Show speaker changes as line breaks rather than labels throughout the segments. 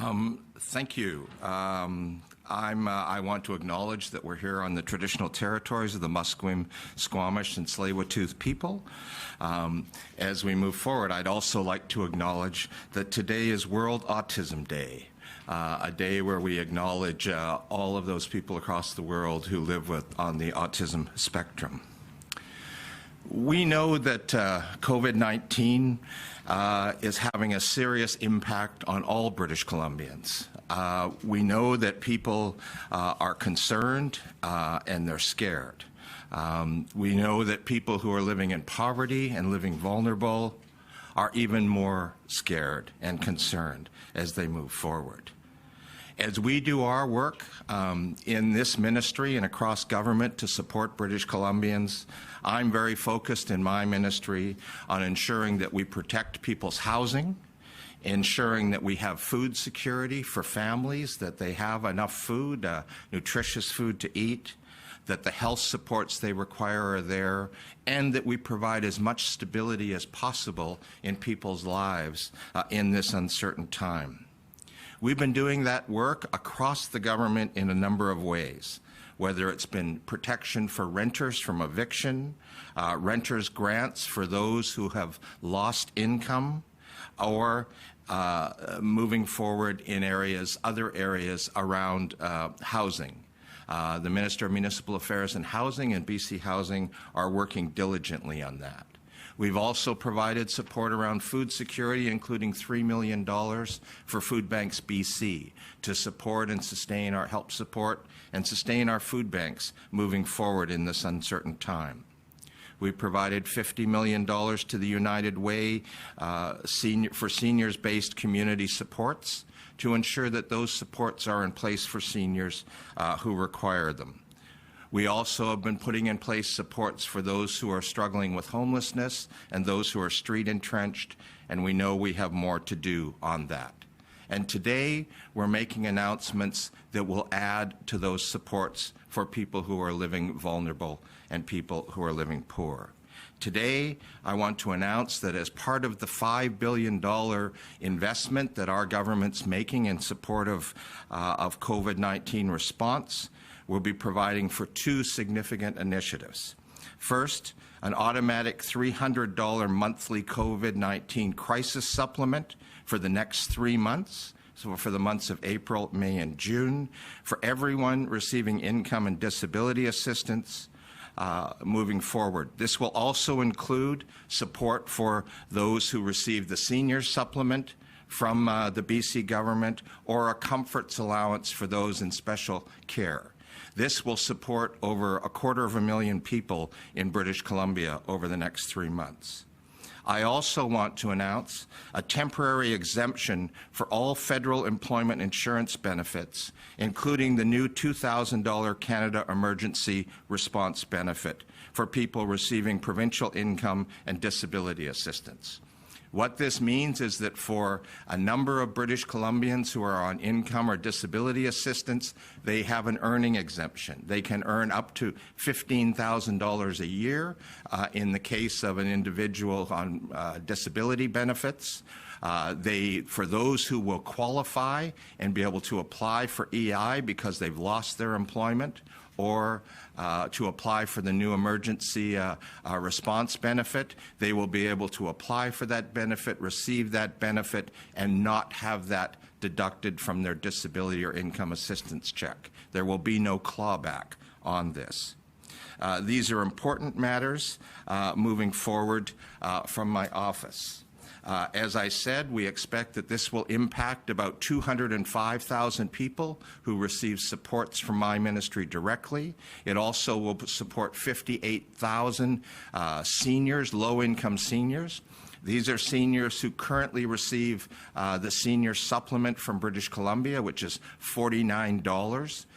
Thank you. I want to acknowledge that we're here on the traditional territories of the Musqueam, Squamish, and Tsleil-Waututh people. As we move forward, I'd also like to acknowledge that today is World Autism Day, a day where we acknowledge all of those people across the world who live on the autism spectrum. We know that COVID-19 is having a serious impact on all British Columbians. We know that people are concerned and they're scared. We know that people who are living in poverty and living vulnerable are even more scared and concerned as they move forward. As we do our work in this ministry and across government to support British Columbians, I'm very focused in my ministry on ensuring that we protect people's housing, ensuring that we have food security for families, that they have enough food, nutritious food to eat, that the health supports they require are there, and that we provide as much stability as possible in people's lives in this uncertain time. We've been doing that work across the government in a number of ways, whether it's been protection for renters from eviction, renters grants for those who have lost income, or moving forward in other areas around housing. The Minister of Municipal Affairs and Housing and BC Housing are working diligently on that. We've also provided support around food security, including $3 million for Food Banks BC to support and sustain help support and sustain our food banks moving forward in this uncertain time. We provided $50 million to the United Way for seniors-based community supports to ensure that those supports are in place for seniors who require them. We also have been putting in place supports for those who are struggling with homelessness and those who are street entrenched, and we know we have more to do on that. And today, we're making announcements that will add to those supports for people who are living vulnerable and people who are living poor. Today, I want to announce that as part of the $5 billion investment that our government's making in support of COVID-19 response, we'll be providing for two significant initiatives. First, an automatic $300 monthly COVID-19 crisis supplement for the next 3 months, so for the months of April, May, and June, for everyone receiving income and disability assistance moving forward. This will also include support for those who receive the seniors supplement from the BC government or a comforts allowance for those in special care. This will support over 250,000 people in British Columbia over the next 3 months. I also want to announce a temporary exemption for all federal employment insurance benefits, including the new $2,000 Canada Emergency Response Benefit for people receiving provincial income and disability assistance. What this means is that for a number of British Columbians who are on income or disability assistance, they have an earning exemption. They can earn up to $15,000 a year in the case of an individual on disability benefits. For those who will qualify and be able to apply for EI because they've lost their employment, or to apply for the new emergency response benefit, they will be able to apply for that benefit, receive that benefit, and not have that deducted from their disability or income assistance check. There will be no clawback on this. These are important matters moving forward from my office. As I said, we expect that this will impact about 205,000 people who receive supports from my ministry directly. It also will support 58,000 seniors, low-income seniors. These are seniors who currently receive the senior supplement from British Columbia, which is $49.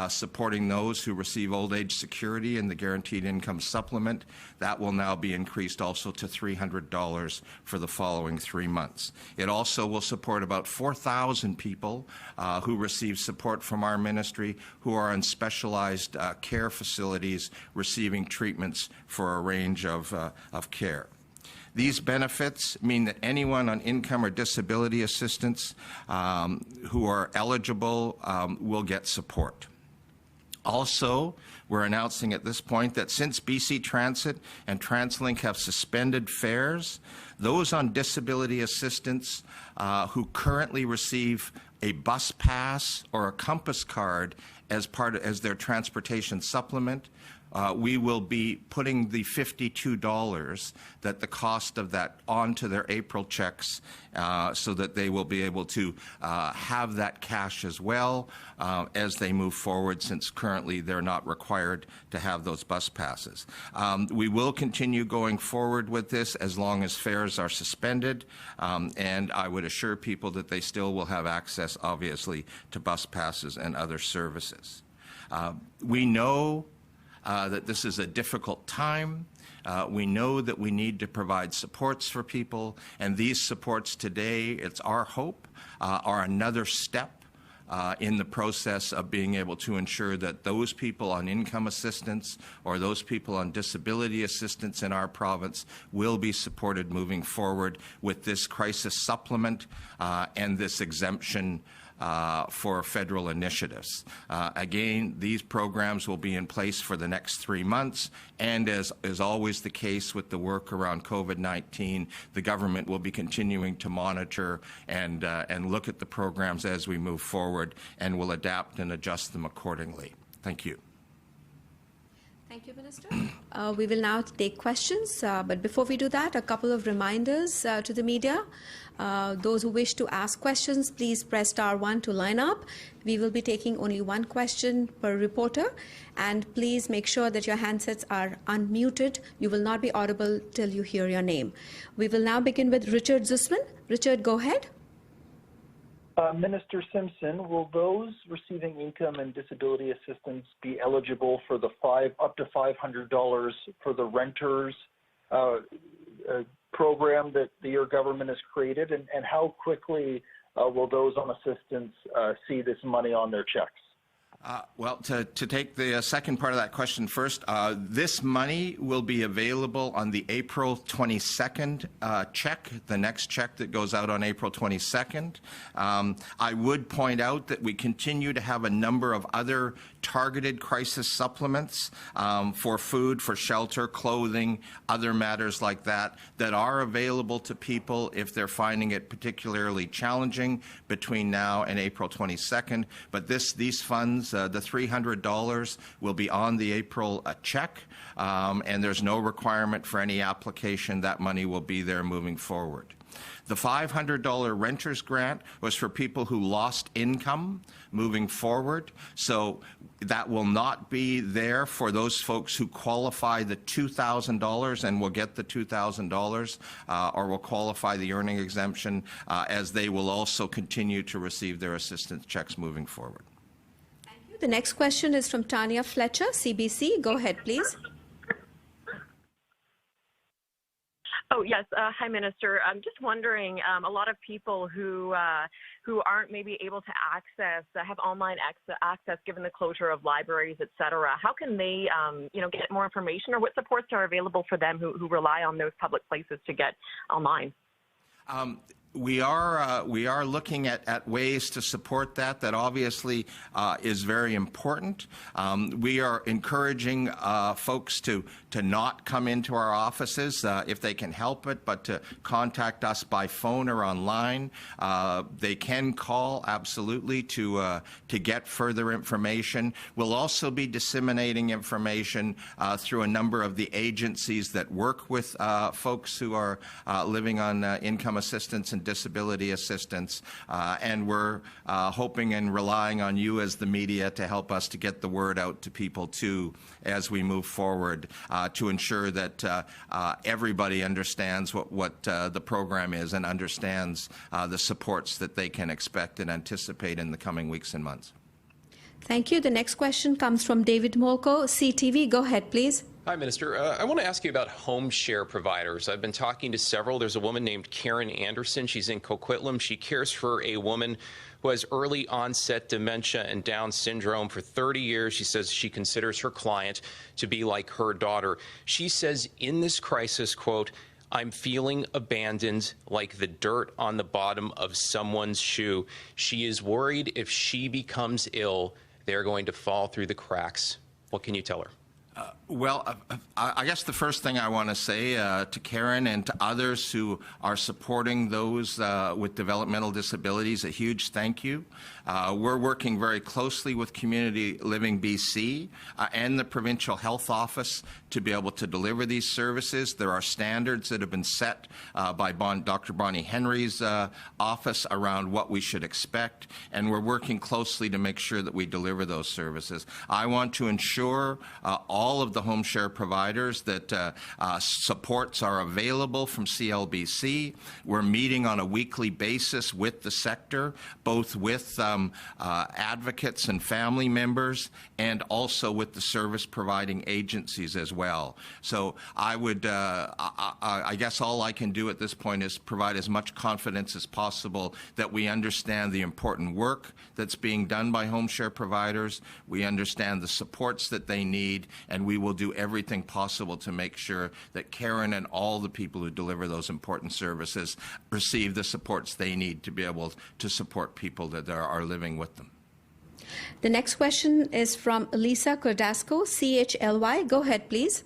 Supporting those who receive old age security and the guaranteed income supplement. That will now be increased also to $300 for the following 3 months. It also will support about 4,000 people who receive support from our ministry who are in specialized care facilities receiving treatments for a range of care. These benefits mean that anyone on income or disability assistance who are eligible will get support. Also, we're announcing at this point that since BC Transit and TransLink have suspended fares, those on disability assistance who currently receive a bus pass or a Compass card as their transportation supplement, we will be putting the $52 that the cost of that onto their April checks so that they will be able to have that cash as well as they move forward, since currently they're not required to have those bus passes. We will continue going forward with this as long as fares are suspended, and I would assure people that they still will have access, obviously, to bus passes and other services. We know that this is a difficult time. We know that we need to provide supports for people, and these supports today, it's our hope, are another step in the process of being able to ensure that those people on income assistance or those people on disability assistance in our province will be supported moving forward with this crisis supplement and this exemption for federal initiatives. Again, these programs will be in place for the next 3 months, and as is always the case with the work around COVID-19, the government will be continuing to monitor and look at the programs as we move forward, and will adapt and adjust them accordingly. Thank you.
Thank you, Minister. We will now take questions, but before we do that, a couple of reminders to the media. Those who wish to ask questions, please press *1 to line up. We will be taking only one question per reporter, and please make sure that your handsets are unmuted. You will not be audible till you hear your name. We will now begin with Richard Zussman. Richard, go ahead.
Minister Simpson, will those receiving income and disability assistance be eligible for the up to $500 for the renters program that your government has created, and how quickly will those on assistance see this money on their checks?
Well, to take the second part of that question first, this money will be available on the April 22nd check, the next check that goes out on April 22nd. I would point out that we continue to have a number of other targeted crisis supplements for food, for shelter, clothing, other matters like that, that are available to people if they're finding it particularly challenging between now and April 22nd. But these funds, the $300 will be on the April check, and there's no requirement for any application. That money will be there moving forward. The $500 renters grant was for people who lost income moving forward, so that will not be there for those folks who qualify the $2,000 and will get the $2,000 or will qualify the earning exemption, as they will also continue to receive their assistance checks moving forward.
Thank you. The next question is from Tanya Fletcher, CBC. Go ahead, please.
Oh, yes. Hi, Minister. I'm just wondering, a lot of people who aren't maybe able to have online access given the closure of libraries, et cetera, how can they, get more information, or what supports are available for them who rely on those public places to get online?
We are looking at ways to support that obviously is very important. We are encouraging folks to not come into our offices if they can help it, but to contact us by phone or online. They can call, absolutely, to get further information. We'll also be disseminating information through a number of the agencies that work with folks who are living on income assistance and disability assistance, and we're hoping and relying on you as the media to help us to get the word out to people too as we move forward, to ensure that everybody understands what the program is and understands the supports that they can expect and anticipate in the coming weeks and months.
Thank you. The next question comes from David Molko, CTV. Go ahead, please.
Hi, Minister. I want to ask you about home share providers. I've been talking to several. There's a woman named Karen Anderson. She's in Coquitlam. She cares for a woman who has early onset dementia and Down syndrome for 30 years. She says she considers her client to be like her daughter. She says in this crisis, quote, I'm feeling abandoned, like the dirt on the bottom of someone's shoe. She is worried if she becomes ill, they're going to fall through the cracks. What can you tell her?
Well, I guess the first thing I want to say to Karen and to others who are supporting those with developmental disabilities, a huge thank you. We're working very closely with Community Living BC and the Provincial Health Office to be able to deliver these services. There are standards that have been set by Dr. Bonnie Henry's office around what we should expect, and we're working closely to make sure that we deliver those services. I want to ensure all of the home share providers that supports are available from CLBC. We're meeting on a weekly basis with the sector, both with advocates and family members, and also with the service providing agencies as well. So I would, I guess all I can do at this point is provide as much confidence as possible that we understand the important work that's being done by home share providers. We understand the supports that they need, and we will do everything possible to make sure that Karen and all the people who deliver those important services receive the supports they need to be able to support people that are living with them.
The next question is from Lisa Cordasco, CHLY. Go ahead, please.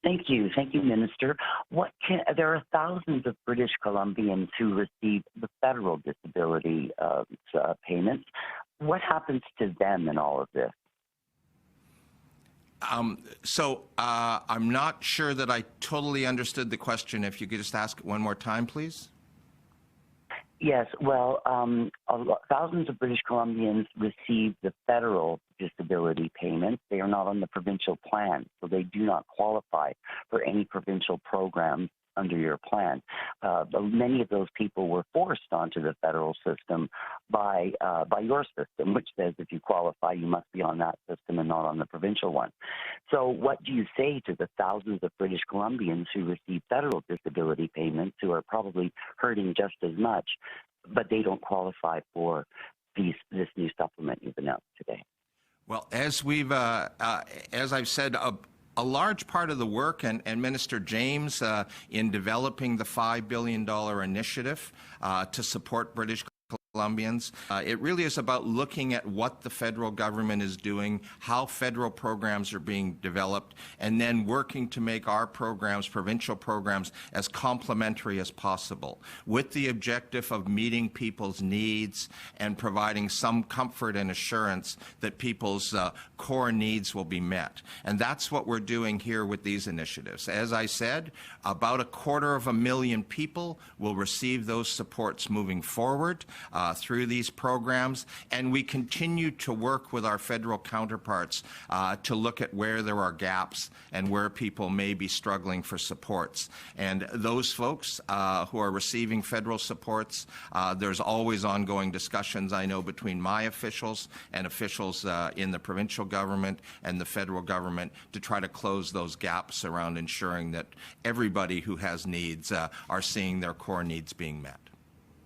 Thank you, Minister. There are thousands of British Columbians who receive the federal disability payments. What happens to them in all of this?
I'm not sure that I totally understood the question. If you could just ask it one more time, please.
Yes, well, thousands of British Columbians receive the federal disability payments. They are not on the provincial plan, so they do not qualify for any provincial programs under your plan. Many of those people were forced onto the federal system by your system, which says if you qualify, you must be on that system and not on the provincial one. So what do you say to the thousands of British Columbians who receive federal disability payments, who are probably hurting just as much, but they don't qualify for this new supplement you've announced today?
Well, as I've said, a large part of the work, and Minister James, in developing the $5 billion initiative to support British Columbians, it really is about looking at what the federal government is doing, how federal programs are being developed, and then working to make our programs, provincial programs, as complementary as possible, with the objective of meeting people's needs and providing some comfort and assurance that people's core needs will be met. And that's what we're doing here with these initiatives. As I said, about 250,000 people will receive those supports moving forward through these programs, and we continue to work with our federal counterparts to look at where there are gaps and where people may be struggling for supports. And those folks who are receiving federal supports, there's always ongoing discussions, I know, between my officials and officials in the provincial government and the federal government to try to close those gaps around ensuring that everybody who has needs are seeing their core needs being met.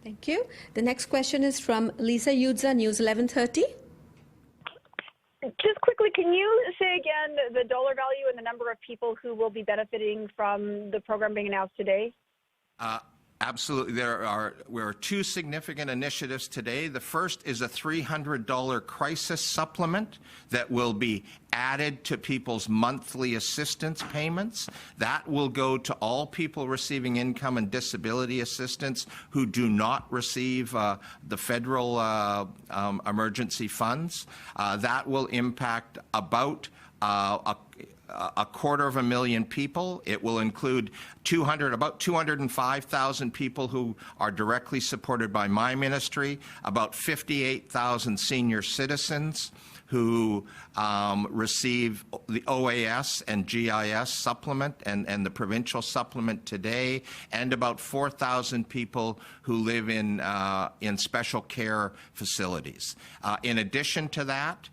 Thank you. The next question is from Lisa Yudza, News 1130.
Just quickly, can you say again the dollar value and the number of people who will be benefiting from the program being announced today?
Absolutely. There are two significant initiatives today. The first is a $300 crisis supplement that will be added to people's monthly assistance payments. That will go to all people receiving income and disability assistance who do not receive the federal emergency funds. That will impact about a 250,000 people. It will include about 205,000 people who are directly supported by my ministry, about 58,000 senior citizens who receive the OAS and GIS supplement and the provincial supplement today, and about 4,000 people who live in special care facilities. In addition to that,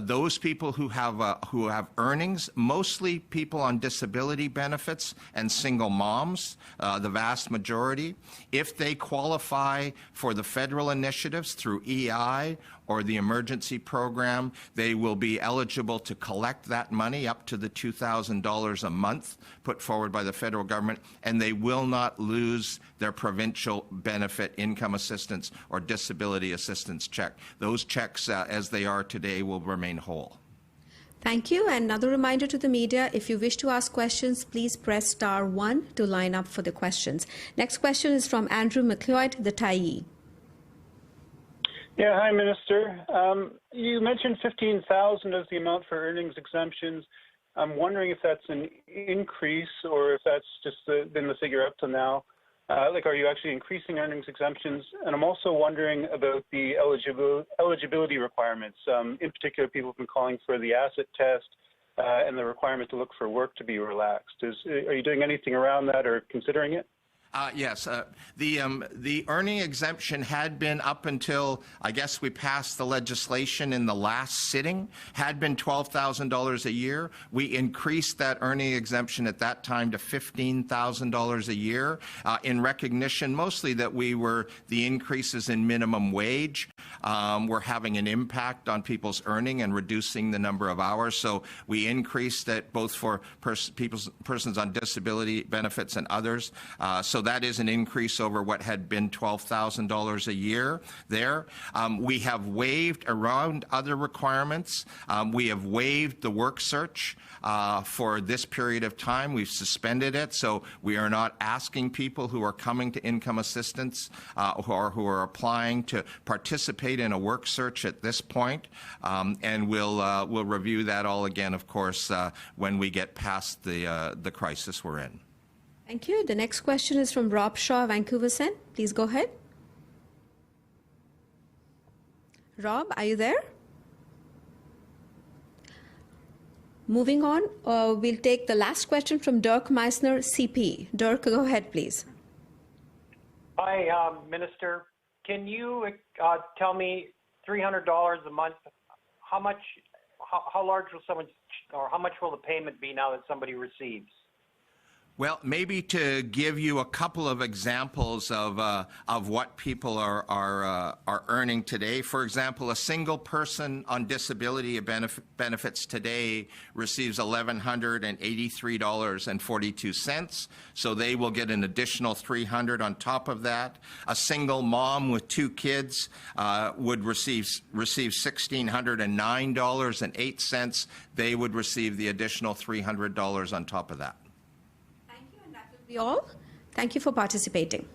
those people who have earnings, mostly people on disability benefits and single moms, the vast majority, if they qualify for the federal initiatives through EI or the emergency program, program. They will be eligible to collect that money up to the $2,000 a month put forward by the federal government, and they will not lose their provincial benefit income assistance or disability assistance check. Those checks, as they are today, will remain whole.
Thank you. And another reminder to the media, if you wish to ask questions, please press *1 to line up for the questions. Next question is from Andrew McLeod, the Tyee.
Yeah, hi, Minister. You mentioned $15,000 as the amount for earnings exemptions. I'm wondering if that's an increase or if that's just been the figure up to now. Are you actually increasing earnings exemptions? And I'm also wondering about the eligibility requirements. In particular, people have been calling for the asset test and the requirement to look for work to be relaxed. Are you doing anything around that or considering it?
Yes, the earning exemption had been up until, I guess we passed the legislation in the last sitting, had been $12,000 a year. We increased that earning exemption at that time to $15,000 a year in recognition mostly that the increases in minimum wage were having an impact on people's earning and reducing the number of hours. So we increased it both for persons on disability benefits and others. So that is an increase over what had been $12,000 a year there. We have waived around other requirements. We have waived the work search for this period of time. We've suspended it, so we are not asking people who are coming to income assistance or who are applying to participate in a work search at this point. And we'll review that all again, of course, when we get past the crisis we're in.
Thank you. The next question is from Rob Shaw, Vancouver Sen. Please go ahead. Rob, are you there? Moving on, we'll take the last question from Dirk Meissner, CP. Dirk, go ahead, please.
Hi, Minister. Can you tell me $300 a month? How large will someone, or how much will the payment be now that somebody receives?
Well, maybe to give you a couple of examples of what people are earning today. For example, a single person on disability benefits today receives $1,183.42. So they will get an additional $300 on top of that. A single mom with 2 kids would receive $1,609.08. They would receive the additional $300 on top of that.
Be all. Thank you for participating.